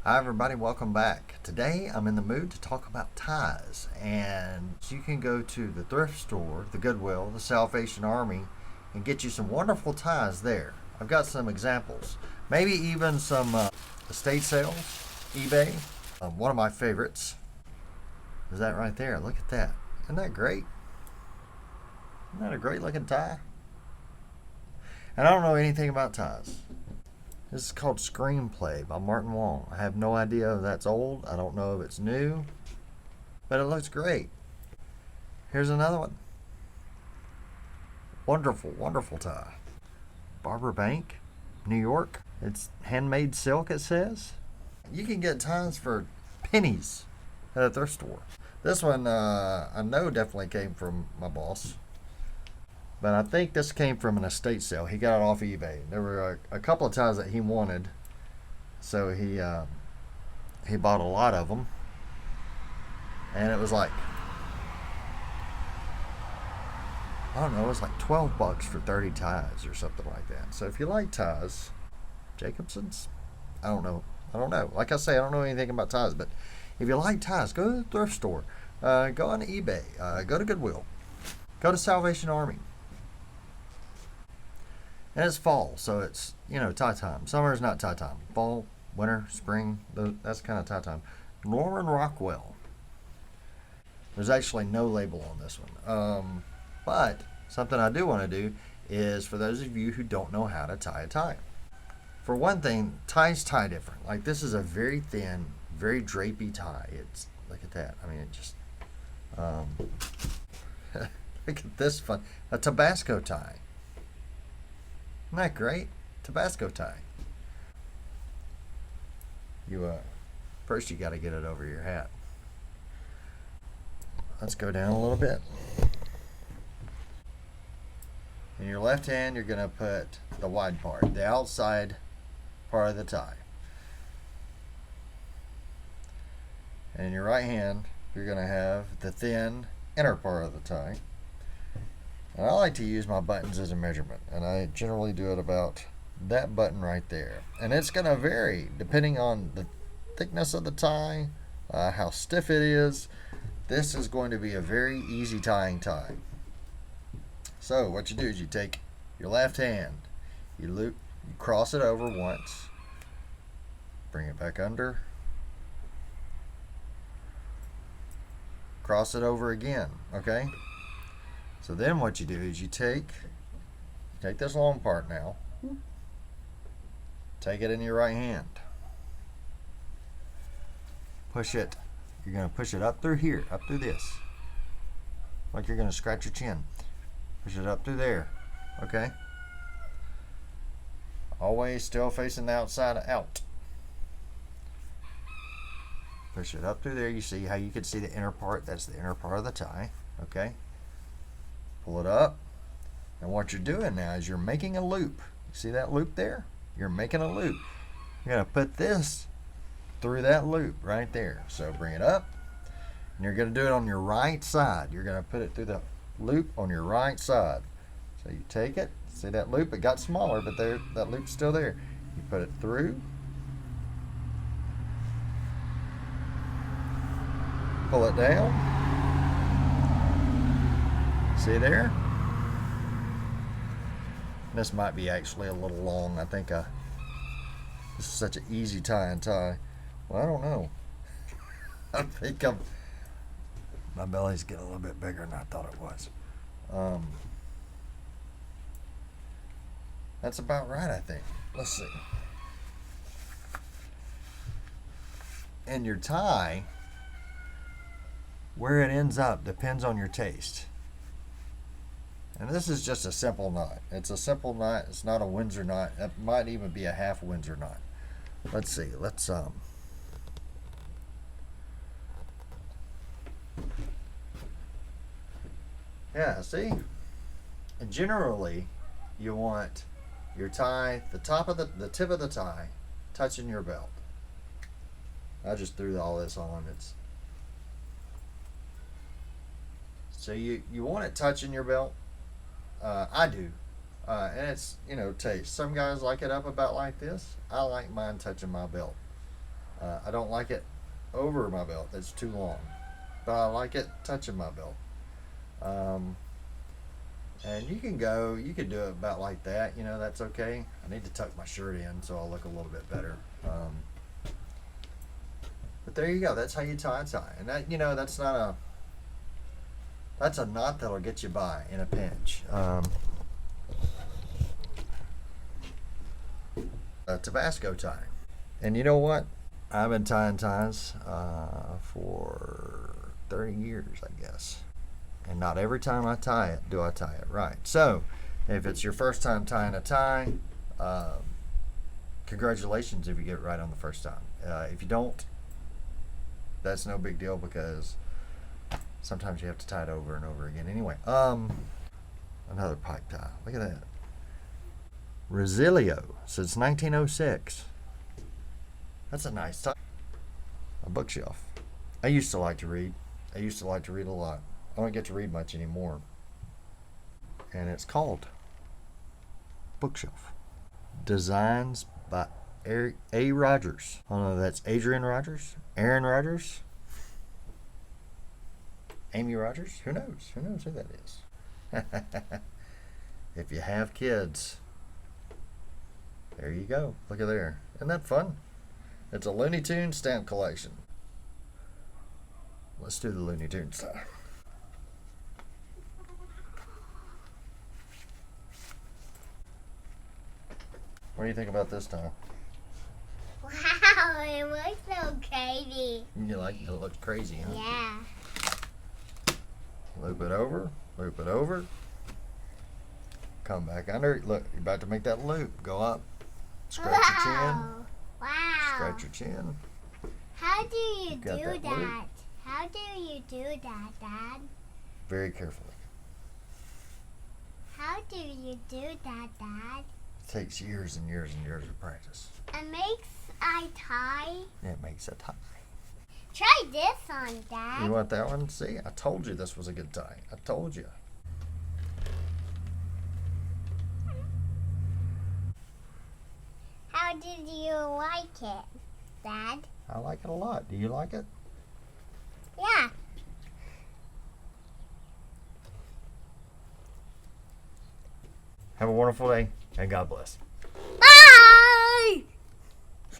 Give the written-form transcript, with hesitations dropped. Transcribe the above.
Hi everybody, welcome back. Today I'm in the mood to talk about ties, and you can go to the thrift store, the Goodwill, the Salvation Army, and get you some wonderful ties there. I've got some examples, maybe even some estate sales, eBay. One of my favorites is that right there. Look at that. Isn't that great? Isn't that a great looking tie? And I don't know anything about ties. This is called Screenplay by Martin Wong. I have no idea if that's old. I don't know if it's new, but it looks great. Here's another one. Wonderful, wonderful tie. Barber Bank, New York. It's handmade silk, it says. You can get ties for pennies at a thrift store. This one I know definitely came from my boss. But I think this came from an estate sale. He got it off eBay. There were a couple of ties that he wanted, so he bought a lot of them, and it was like, I don't know, it was like $12 for 30 ties or something like that. So if you like ties, Jacobsons, I don't know. Like I say, I don't know anything about ties, but if you like ties, go to the thrift store, go on eBay, go to Goodwill, go to Salvation Army. And it's fall, so it's, tie time. Summer is not tie time. Fall, winter, spring, that's kind of tie time. Norman Rockwell. There's actually no label on this one. But something I do want to do is, for those of you who don't know how to tie a tie. For one thing, ties tie different. Like, this is a very thin, very drapey tie. It's, look at that. I mean, it just, look at this fun. A Tabasco tie. Isn't that great? Tabasco tie. First you got to get it over your hat. Let's go down a little bit. In your left hand, you're going to put the wide part, the outside part of the tie. And in your right hand, you're going to have the thin inner part of the tie. And I like to use my buttons as a measurement, and I generally do it about that button right there. And it's going to vary depending on the thickness of the tie, how stiff it is. This is going to be a very easy tying tie. So what you do is you take your left hand, you cross it over once, bring it back under, cross it over again, okay? So then what you do is you take this long part now, take it in your right hand, push it, you're going to push it up through here, up through this, like you're going to scratch your chin, push it up through there, okay? Always still facing the outside out. Push it up through there. You see how you can see the inner part, that's the inner part of the tie, okay? Pull it up, and what you're doing now is you're making a loop. You see that loop there? You're making a loop. You're going to put this through that loop right there. So bring it up, and you're going to do it on your right side. You're going to put it through the loop on your right side. So you take it, see that loop? It got smaller, but there, that loop's still there. You put it through, pull it down. See there? This might be actually a little long. I think this is such an easy tie and tie. Well, I don't know. I think my belly's getting a little bit bigger than I thought it was. That's about right, I think. Let's see. And your tie, where it ends up depends on your taste. And this is just a simple knot. It's a simple knot. It's not a Windsor knot. It might even be a half Windsor knot. Let's see. Yeah, see? And generally, you want your tie, the tip of the tie, touching your belt. I just threw all this on. So you want it touching your belt. I do. And it's, taste. Some guys like it up about like this. I like mine touching my belt. I don't like it over my belt. It's too long. But I like it touching my belt. And you can do it about like that. That's okay. I need to tuck my shirt in so I'll look a little bit better. But there you go. That's how you tie a tie. And that's a knot that'll get you by in a pinch. A Tabasco tie. And you know what? I've been tying ties for 30 years, I guess. And not every time I tie it, do I tie it right. So, if it's your first time tying a tie, congratulations if you get it right on the first time. If you don't, that's no big deal because sometimes you have to tie it over and over again. Anyway, another pipe tie. Look at that. Resilio since 1906. That's a nice tie. A bookshelf. I used to like to read. I used to like to read a lot. I don't get to read much anymore. And it's called Bookshelf. Designs by A. Rogers. I don't know, that's Adrian Rogers? Aaron Rogers? Amy Rogers? Who knows? Who knows who that is? If you have kids, there you go. Look at there. Isn't that fun? It's a Looney Tunes stamp collection. Let's do the Looney Tunes tie. What do you think about this tie? Wow, it looks so crazy. You like it? It looks crazy, huh? Yeah. Loop it over. Loop it over. Come back under. Look, you're about to make that loop. Go up. Scratch your chin. Wow. Scratch your chin. How do you do that that? loop. How do you do that, Dad? Very carefully. How do you do that, Dad? It takes years and years and years of practice. It makes a tie. It makes a tie. Try this on, Dad. You want that one? See, I told you this was a good tie. I told you. How did you like it, Dad? I like it a lot. Do you like it? Yeah. Have a wonderful day, and God bless.